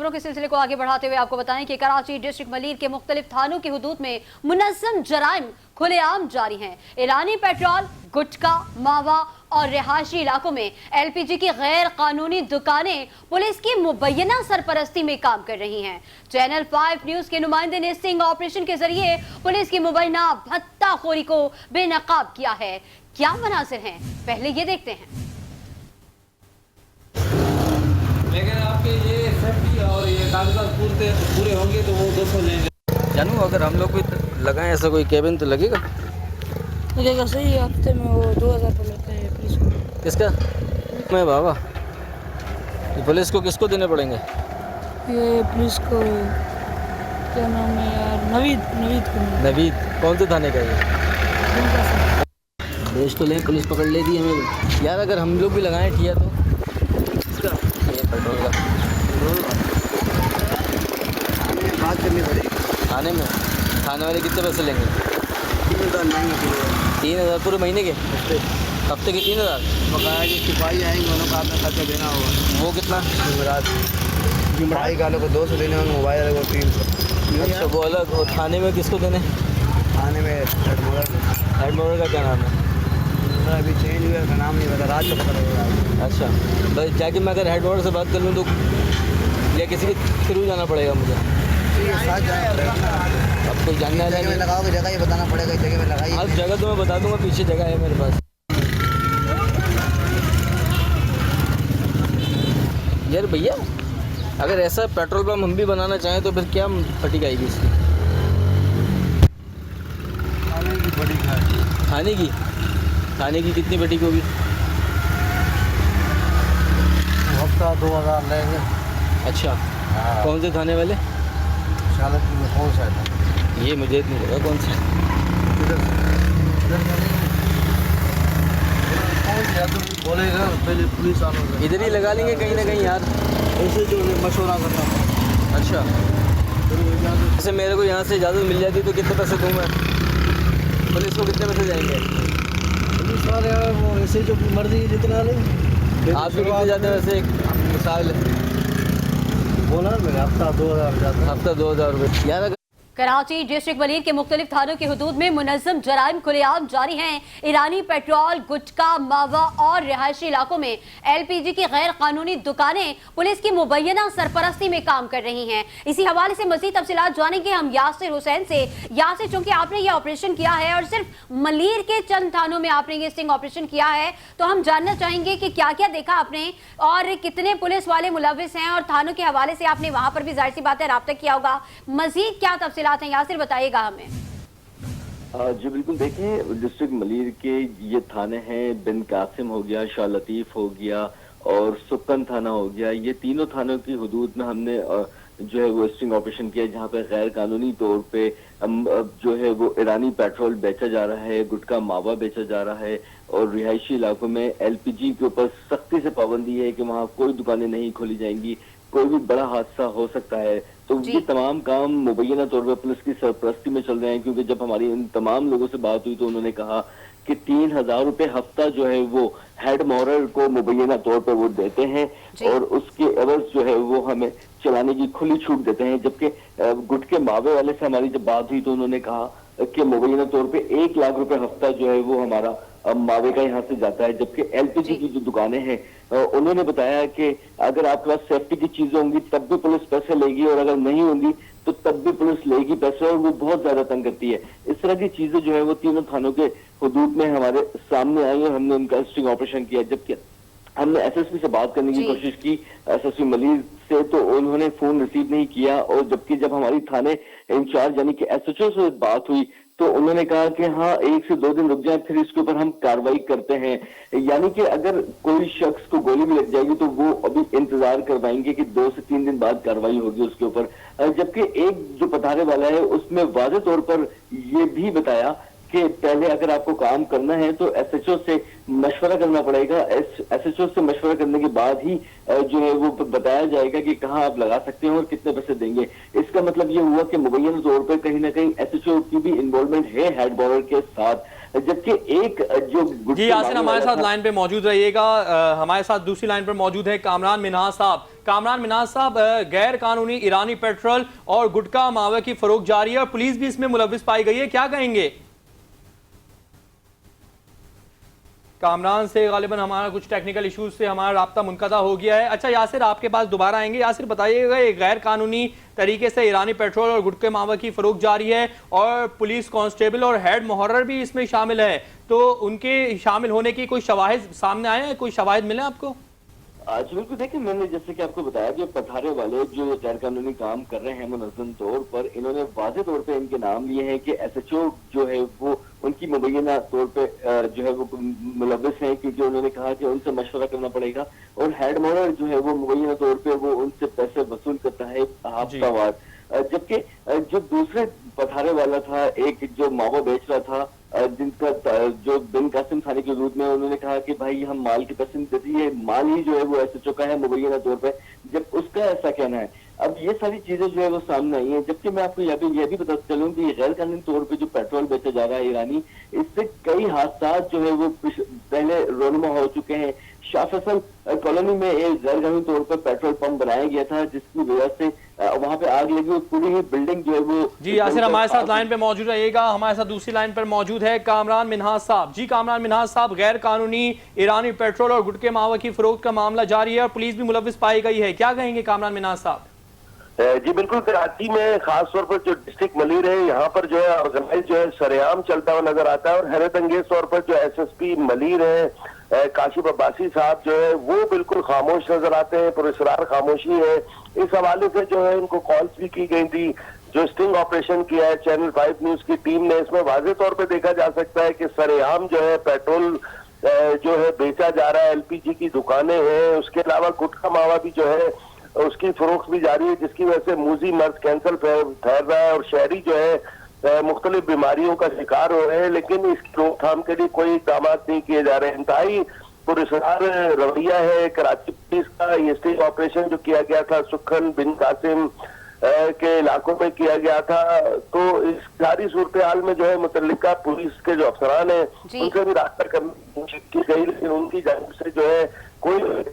खबरों के सिलसिले को आगे बढ़ाते हुए आपको बताएं कि कराची डिस्ट्रिक्ट मलीर के मुख्तलिफ थानों की हुदूद में मुनज़्ज़म जराइम खुलेआम जारी हैं। ईरानी पेट्रोल, गुटखा, मावा और रिहायशी इलाकों में LPG की गैर कानूनी दुकानें पुलिस की मुबैना सरपरस्ती में काम कर रही हैं। चैनल 5 न्यूज के नुमाइंदे ने स्टिंग ऑपरेशन के जरिए पुलिस की मुबैना भत्ताखोरी को बेनकाब किया है। क्या मनासिर हैं, पहले ये देखते हैं। लेकिन आपके ये सेफ्टी और ये कागजात पूरे होंगे तो वो 200 लेंगे। जानू अगर हम लोग भी लगाएं ऐसा कोई केबिन तो लगेगा सही है। हफ्ते में वो 2000 तो लेते हैं पुलिस को। किसका? मैं बाबा ये पुलिस को किसको देने पड़ेंगे? ये पुलिस को क्या नाम है यार, नवीद को। नवीद कौन से थाने का है? देश तो लें, पुलिस पकड़ लेती हमें यार। अगर हम लोग भी लगाएं ठिया तो ये पेट्रोल का बात करनी पड़ेगी थाने में। थाने वाले कितने पैसे लेंगे? 3000 नहीं 3000 पूरे महीने के? हफ्ते के 3000? बकाया कि सिपाही आएंगे उन्होंने का अपना खर्चा देना होगा। वो कितना? जुमराई वालों को 200 देने होंगे, मोबाइल वाले को 300। अच्छा वो अलग। और थाने में किसको देने? थाने में हेड मोटर का क्या नाम है? अभी चेंज हुआ का नाम नहीं पता, रात को पता लगेगा। अच्छा बस जाके मैं अगर हेड मोटर से बात कर लूँ तो या किसी के थ्रू जाना पड़ेगा मुझे? साथ जाना पड़ेगा। अब कोई जानने वाला जगह में लगाओगे, जगह ये बताना पड़ेगा, इस जगह में लगाइए। अब जगह तो मैं बता दूंगा, पीछे जगह है मेरे पास। यार भैया अगर ऐसा पेट्रोल पंप हम भी बनाना चाहें तो फिर क्या फटीक आएगी इसकी? खाने की बड़ी खाए। खाने की? खाने की कितनी फटीक होगी? हफ्ता 2000 लेंगे। अच्छा कौन से थाने वाले? शालतपुर में कौन सा है? ये मुझे नहीं लगा कौन सा। बोलेगा पहले पुलिस वालों इधर ही लगा लेंगे कहीं ना कहीं यार, ऐसे जो मशवरा करना। अच्छा जैसे मेरे को यहाँ से इजाज़त मिल जाती तो कितने पैसे दूँ मैं? पुलिस को कितने पैसे जाएंगे? पुलिस वाले वो ऐसे जो मर्जी जितना ले। आप भी कितने जाते हैं वैसे? मिसाल बोला मैंने हफ्ता 2000 जाता। हफ्ता 2000 रुपये यार। कराची डिस्ट्रिक्ट मलीर के मुख्तलिफ थानों की हुदूद में मुनज़्ज़म जराइम खुलेआम जारी हैं। ईरानी पेट्रोल, गुटखा, मावा और रिहायशी इलाकों में LPG की गैर कानूनी दुकानें पुलिस की मुबैना सरपरस्ती में काम कर रही हैं। इसी हवाले से मज़ीद तफसीलात जानेंगे हम यासिर हुसैन से। यासिर, चूंकि आपने ये ऑपरेशन किया है और सिर्फ मलीर के चंद थानों में आपने ये स्टिंग ऑपरेशन किया है, तो हम जानना चाहेंगे कि क्या क्या देखा आपने और कितने पुलिस वाले मुलविस हैं, और थानों के हवाले से आपने वहां पर भी जाहिर सी बात है रब्ता किया होगा। मजीद क्या तफसीलात हैं यासिर, बताइएगा हमें। जी बिल्कुल, देखें डिस्ट्रिक्ट मलीर के ये थाने हैं, बिन कासिम हो गया, शाह लतीफ हो गया और सुक्कन थाना हो गया। ये तीनों थानों की हुदूद में हमने जो है वो स्टिंग ऑपरेशन किया, जहाँ पे गैर कानूनी तौर पे जो है वो ईरानी पेट्रोल बेचा जा रहा है, गुटखा मावा बेचा जा रहा है और रिहायशी इलाकों में LPG के ऊपर सख्ती से पाबंदी है कि वहाँ कोई दुकानें नहीं खोली जाएंगी, कोई भी बड़ा हादसा हो सकता है। तो ये तमाम काम मुबैना तौर पर पुलिस की सरपरस्ती में चल रहे हैं, क्योंकि जब हमारी इन तमाम लोगों से बात हुई तो उन्होंने कहा कि 3000 रुपए हफ्ता जो है वो हेड मोहर को मुबैना तौर पर वो देते हैं और उसके एवज जो है वो हमें चलाने की खुली छूट देते हैं। जबकि गुटके मावे वाले से हमारी जब बात हुई तो उन्होंने कहा कि मुबैना तौर पे 1 लाख रुपए हफ्ता जो है वो हमारा मावे का यहाँ से जाता है। जबकि LPG की जो दुकानें हैं उन्होंने बताया कि अगर आपके पास सेफ्टी की चीजें होंगी तब भी पुलिस पैसे लेगी और अगर नहीं होंगी तो तब भी पुलिस लेगी पैसे, और वो बहुत ज्यादा तंग करती है। इस तरह की चीजें जो है वो तीनों थानों के हुदूद में हमारे सामने आई और हमने उनका स्टिंग ऑपरेशन किया। जबकि हमने SSP से बात करने की कोशिश की, SSP मलीर से, तो उन्होंने फोन रिसीव नहीं किया। और जबकि जब हमारी थाने इंचार्ज यानी कि SHO से बात हुई तो उन्होंने कहा कि हाँ 1 से 2 दिन रुक जाए, फिर इसके ऊपर हम कार्रवाई करते हैं। यानी कि अगर कोई शख्स को गोली भी लग जाएगी तो वो अभी इंतजार करवाएंगे कि 2 से 3 दिन बाद कार्रवाई होगी उसके ऊपर। जबकि एक जो पधारे वाला है उसमें वाज़ेह तौर पर ये भी बताया कि पहले अगर आपको काम करना है तो SHO से मशवरा करना पड़ेगा। SHO से मशवरा करने के बाद ही जो है वो बताया जाएगा कि कहाँ आप लगा सकते हैं और कितने पैसे देंगे। इसका मतलब ये हुआ कि मुबैना तौर पर कहीं ना कहीं SHO की भी इन्वॉल्वमेंट है हेड बॉर्डर के साथ। जबकि एक जो जी यासिर हमारे साथ लाइन पे मौजूद रहिएगा। हमारे साथ दूसरी लाइन पर मौजूद है कामरान मिन्हाज साहब। कामरान मिन्हाज साहब, गैर कानूनी ईरानी पेट्रोल और गुटखा मावा की फरोख्त जारी है और पुलिस भी इसमें मुलविस पाई गई है, क्या कहेंगे? कामरान से गालिबन हमारा कुछ टेक्निकल इश्यूज से हमारा राब्ता मुनक़ता हो गया है। अच्छा यासिर, आपके पास दोबारा आएंगे। यासिर बताइएगा, ये गैर कानूनी तरीके से ईरानी पेट्रोल और गुटखे मावा की फरोख्त जारी है और पुलिस कांस्टेबल और हेड मुहर्रर भी इसमें शामिल है, तो उनके शामिल होने की कोई शवाहिद सामने आए हैं? कोई शवाहिद मिले आपको? आज बिल्कुल देखिए, मैंने जैसे कि आपको बताया कि पथारे वाले जो गैर कानूनी काम कर रहे हैं मुनज़्ज़म तौर पर, इन्होंने वाज़ेह तौर पे इनके नाम लिए हैं कि SHO जो है वो उनकी मुबैना तौर पे जो है वो मुलविस हैं, क्योंकि उन्होंने कहा कि उनसे मशवरा करना पड़ेगा। और हेड मोहर जो है वो मुबैना तौर पे वो उनसे पैसे वसूल करता है हफ्तावार। जबकि जो दूसरे पथारे वाला था, एक जो मावा बेच रहा था, जिनका जो बिन कासिम थाने की हदूद में, उन्होंने कहा कि भाई हम माल की पसंद देती है, माल ही जो है वो ऐसे चुका है मुबैना तौर पे, जब उसका ऐसा कहना है। अब ये सारी चीजें जो है वो सामने आई है। जबकि मैं आपको यह भी बता चलूं कि गैर कानूनी तौर पे जो पेट्रोल बेचा जा रहा है ईरानी, इससे कई हादसा जो है वो पहले रोनुमा हो चुके हैं। शाह फैसल कॉलोनी में एक गैर कानूनी तौर पर पेट्रोल पंप बनाया गया था, जिसकी वजह से वहां पे आग लगी और पूरी ही बिल्डिंग जो है वो। जी यासिर हमारे साथ लाइन पे मौजूद रहिएगा। हमारे साथ दूसरी लाइन पर मौजूद है कामरान मिन्हाज साहब। जी कामरान मिन्हाज साहब, गैर कानूनी ईरानी पेट्रोल और गुटखे मावा की फरोख्त का मामला जारी है और पुलिस भी मुलविस पाई गई है, क्या कहेंगे कामरान मिन्हाज साहब? जी बिल्कुल, कराची में खास तौर पर जो डिस्ट्रिक्ट मलीर है, यहाँ पर जो है ऑर्गेनाइज जो है सरेआम चलता हुआ नजर आता है। और हैरत अंगेज तौर पर जो SSP मलीर है काशिफ अब्बासी साहब जो है वो बिल्कुल खामोश नजर आते हैं, पुरस्कार खामोशी है। इस हवाले से जो है इनको कॉल्स भी की गई थी। जो स्टिंग ऑपरेशन किया है चैनल 5 न्यूज की टीम ने, इसमें वाज़ेह तौर पर देखा जा सकता है कि सरेआम जो है पेट्रोल जो है बेचा जा रहा है, LPG की दुकानें हैं, उसके अलावा गुटखा मावा भी जो है उसकी फरोख्त भी जारी है, जिसकी वजह से मूजी मर्ज कैंसर फैल रहा है और शहरी जो है मुख्तलिफ बीमारियों का शिकार हो रहे हैं। लेकिन इसकी रोकथाम के लिए कोई इक़दाम नहीं किए जा रहे हैं। इंतहाई पुरस्कार रवैया है कराची पुलिस का। ये स्टिंग ऑपरेशन जो किया गया था सुखन बिन कासिम के इलाकों में किया गया था, तो इस सारी सूरत हाल में जो है मुतल्लिका पुलिस के जो अफसरान है उनसे भी रास्ता करने की कोशिश की गई, लेकिन उनकी जानिब से जो है कोई।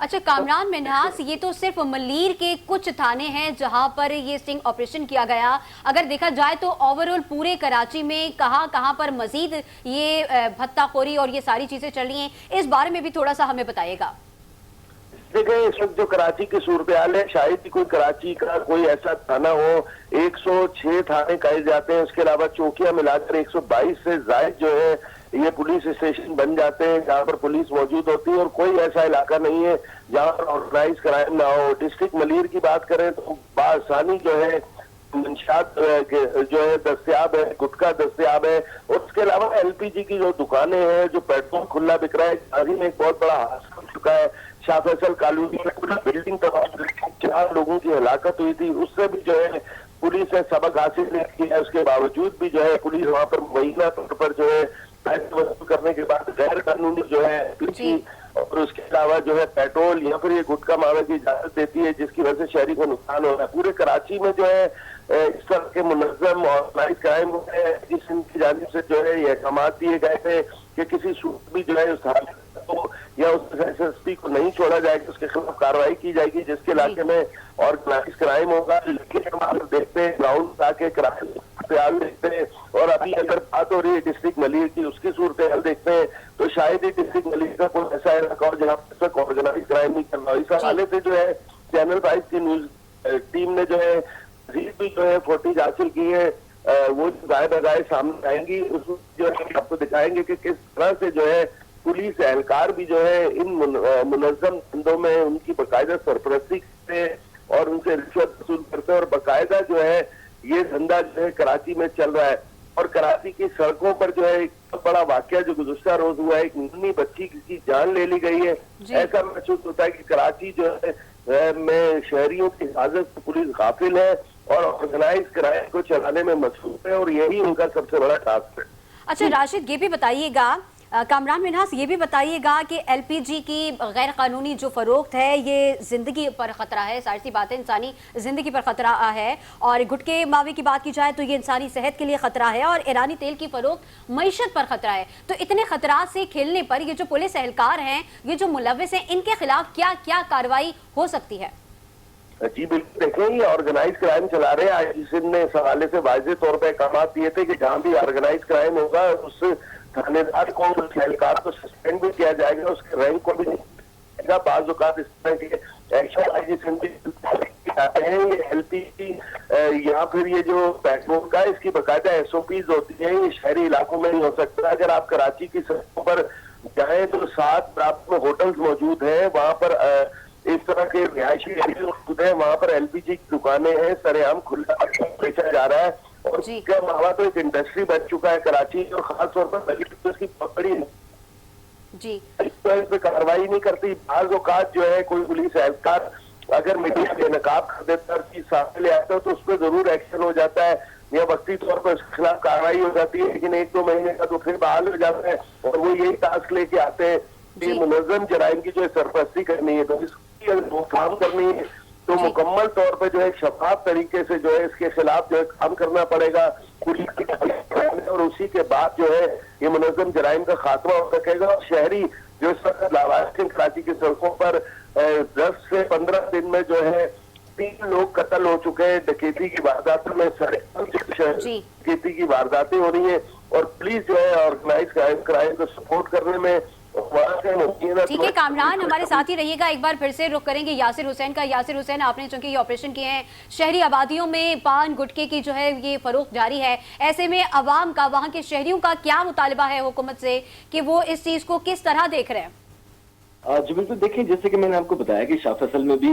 अच्छा कामरान मिन्हाज, ये तो सिर्फ मलीर के कुछ थाने हैं जहां पर ये स्टिंग ऑपरेशन किया गया। अगर देखा जाए तो ओवरऑल पूरे कराची में कहां पर मजीद ये भत्ताखोरी और ये सारी चीजें चल रही हैं, इस बारे में भी थोड़ा सा हमें बताइएगा। देखिए, इस वक्त जो कराची की सूरत हाल है, शायद ही कोई कराची का कोई ऐसा थाना हो। 106 थाने कहे जाते हैं, उसके अलावा चौकियां मिलाकर 122 से जायद जो है ये पुलिस स्टेशन बन जाते हैं जहाँ पर पुलिस मौजूद होती है। और कोई ऐसा इलाका नहीं है जहाँ पर ऑर्गेनाइज क्राइम ना हो। डिस्ट्रिक्ट मलीर की बात करें तो बासानी जो है मंशात जो है दस्तयाब है, गुटखा दस्तयाब है, और उसके अलावा LPG की जो दुकानें हैं, जो पेट्रोल खुला बिक रहा है। हाल ही में एक बहुत बड़ा हादसा हो चुका है शाह फैसल कॉलोनी में, पूरा बिल्डिंग तबाह, 4 लोगों की हलाकत हुई थी। उससे भी जो है पुलिस ने सबक हासिल नहीं किया है। उसके बावजूद भी जो है पुलिस वहाँ पर मुबैना तौर पर जो है पैसे वसूल करने के बाद गैर कानूनी जो है और उसके अलावा जो है पेट्रोल या फिर ये गुटखा मावा की इजाजत देती है, जिसकी वजह से शहरी को नुकसान हो रहा है। पूरे कराची में जो है इस तरह के मुनज़्ज़म ऑर्गेनाइज क्राइम हो गए, जिसकी जानिब से जो है ये अहकाम दिए गए थे कि किसी सूरत भी जो है उस को या उस SSP को नहीं छोड़ा जाएगा, उसके खिलाफ कार्रवाई की जाएगी जिसके इलाके में ऑर्गेनाइज क्राइम होगा। लेकिन हम देखते हैं ग्राउंड आके क्राइम हाल देखते हैं, और अभी अगर बात हो रही है डिस्ट्रिक्ट मलीर की, उसकी सूरत हाल देखते हैं तो शायद ही डिस्ट्रिक्ट मलीर का कोई ऐसा इलाका हो जहाँ तक ऑर्गेनाइज क्राइम नहीं कर रहा। इस हवाले से जो है चैनल 5 की न्यूज टीम ने जो है भी जो है फुटेज हासिल की है, वो गाय बगाए सामने आएंगी। उसमें जो है आपको दिखाएंगे कि किस तरह से जो है पुलिस एहलकार भी जो है इन मुनज़्ज़म धंधों में उनकी बाकायदा सरपरस्ती करते हैं और उनसे रिश्वत वसूल करते हैं। और बाकायदा जो है ये धंधा जो है कराची में चल रहा है। और कराची की सड़कों पर जो है एक बहुत बड़ा वाकया जो गुज़श्ता रोज हुआ है, एक नन्ही बच्ची की जान ले ली गई है। ऐसा महसूस होता है कि कराची जो है में शहरियों की हिफाजत से पुलिस गाफिल है और ऑर्गेनाइज क्राइम को चलाने में मसरूफ है, और यही उनका सबसे बड़ा टास्क है। अच्छा राशिद, ये भी बताइएगा कामरान मिन्हास, ये भी बताइएगा कि एलपीजी की गैर कानूनी जो फरोख्त है ये ज़िंदगी पर ख़तरा है, सारी सी बात है, इंसानी ज़िंदगी पर ख़तरा है। और गुटके मावे की बात की जाए तो ये इंसानी सेहत के लिए ख़तरा है, और ईरानी तेल की फरोख्त मईशत पर ख़तरा है। तो इतने ख़तरात से खेलने पर ये जो पुलिस एहलकार हैं, ये जो मुलव्विस हैं, इनके खिलाफ क्या क्या कार्रवाई हो सकती है? जी बिल्कुल, देखें ये ऑर्गेनाइज क्राइम चला रहे हैं। आईजी ने इस हवाले से वाज़ेह तौर पर अहकाम दिए थे कि जहाँ भी ऑर्गेनाइज क्राइम होगा उस थानेदार को, उस एहलकार को सस्पेंड भी किया जाएगा, उसके रैंक को भी नहीं। बाज़ औक़ात इस तरह के एक्शन आईजी आते हैं। ये एलपीजी या फिर ये जो पेट्रोल का, इसकी बाकायदा SOPs होती है। ये शहरी इलाकों में नहीं हो सकता। अगर आप कराची की सड़कों पर जाएं तो 7 बराबर में होटल्स मौजूद हैं, वहाँ पर इस तरह के रिहायशी एरिया मौजूद है, वहाँ पर एलपीजी की दुकानें हैं, सरेआम खुला बेचा जा रहा है। और क्या मावा तो एक इंडस्ट्री बन चुका है कराची, और खास तौर पर उसकी बहुत बड़ी जी इस पे कार्रवाई नहीं करती। बाज़ औक़ात जो है कोई पुलिस एहलकार अगर मीडिया बेनकाब कर देता है, चीज सामने ले आता है तो उस पर जरूर एक्शन हो जाता है या वक्ती तौर पर उसके खिलाफ कार्रवाई हो जाती है, लेकिन 1-2 महीने का तो फिर बहाल हो जाता है और वो यही टास्क लेके आते हैं कि मुनज़्ज़म जराइम की जो है सरपरस्ती करनी है। तो इसकी अगर रोकथाम करनी है तो मुकम्मल तौर पर जो है शफाफ तरीके से जो है इसके खिलाफ जो है काम करना पड़ेगा और उसी के बाद जो है ये मुनज़्ज़म जराइम का खात्मा हो सकेगा। और शहरी जो इस वक्त लावारिस कराची की सड़कों पर 10 से 15 दिन में जो है 3 लोग कत्ल हो चुके हैं डकैती की वारदातों में, डकैती की वारदातें हो रही है और पुलिस जो है ऑर्गेनाइज क्राइम को सपोर्ट करने में। ठीक है कामरान, हमारे साथ ही रहिएगा। एक बार फिर से रुख करेंगे यासिर हुसैन का। यासिर हुसैन, आपने चूंकि ये ऑपरेशन किए हैं, शहरी आबादियों में पान गुटके की जो है ये फरोख्त जारी है, ऐसे में अवाम का, वहाँ के शहरियों का क्या मुतालबा है हुकूमत से कि वो इस चीज को किस तरह देख रहे हैं? जी बिल्कुल, देखिए जैसे कि मैंने आपको बताया कि शाह फैसल में भी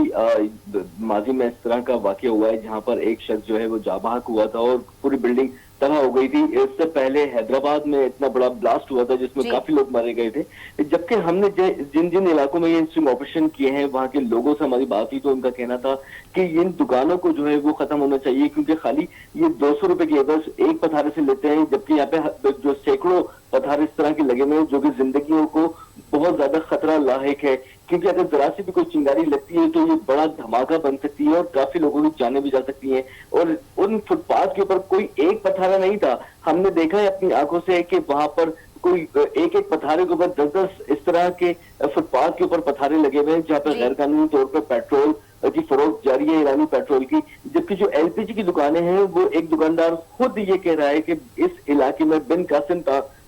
माजी में इस तरह का वाकया हुआ है जहां पर एक शख्स जो है वो जाबाक हुआ था और पूरी बिल्डिंग तबाह हो गई थी। इससे पहले हैदराबाद में इतना बड़ा ब्लास्ट हुआ था जिसमें काफी लोग मारे गए थे। जबकि हमने जिन जिन इलाकों में ये स्ट्रिंग ऑपरेशन किए हैं वहां के लोगों से हमारी बात हुई तो उनका कहना था कि इन दुकानों को जो है वो खत्म होना चाहिए, क्योंकि खाली ये 200 रुपए की बस एक पथारे से लेते हैं, जबकि यहाँ पे जो सैकड़ों पथारे इस तरह के लगे हुए हैं जो कि जिंदगियों को बहुत ज्यादा खतरा लायक है। क्योंकि अगर जरा सी भी कोई चिंगारी लगती है तो ये बड़ा धमाका बन सकती है और काफी लोगों की जानें भी जा सकती हैं। और उन फुटपाथ के ऊपर कोई एक पथारा नहीं था, हमने देखा है अपनी आंखों से कि वहां पर कोई एक पथारे के ऊपर 10-10 इस तरह के फुटपाथ के ऊपर पथारे लगे हुए हैं जहाँ पर गैर कानूनी तौर पर पेट्रोल की फरोख्त जारी है, ईरानी पेट्रोल की। जबकि जो एलपीजी की दुकानें हैं वो एक दुकानदार खुद ये कह रहा है कि इस इलाके में बिन कासिम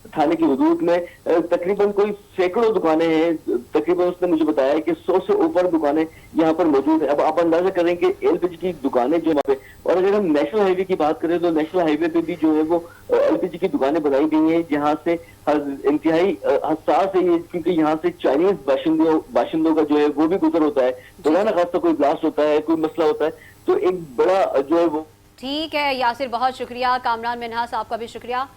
थाने की हुदूद में तकरीबन कोई सैकड़ों दुकानें हैं। तकरीबन उसने मुझे बताया कि 100 से ऊपर दुकानें यहाँ पर मौजूद है। अब आप अंदाजा करें कि एलपीजी की दुकानें जो वहाँ पे, और अगर हम नेशनल हाईवे की बात करें तो नेशनल हाईवे पे भी जो है वो एलपीजी की दुकानें बनाई गई हैं जहाँ से इंतहाई हसास है ये, क्योंकि यहाँ से चाइनीज बाशिंदों का जो है वो भी गुजर होता है। रोजाना खासा कोई ब्लास्ट होता है, कोई मसला होता है, तो एक बड़ा जो है वो। ठीक है यासिर, बहुत शुक्रिया। कामरान मिन्हास, आपका भी शुक्रिया।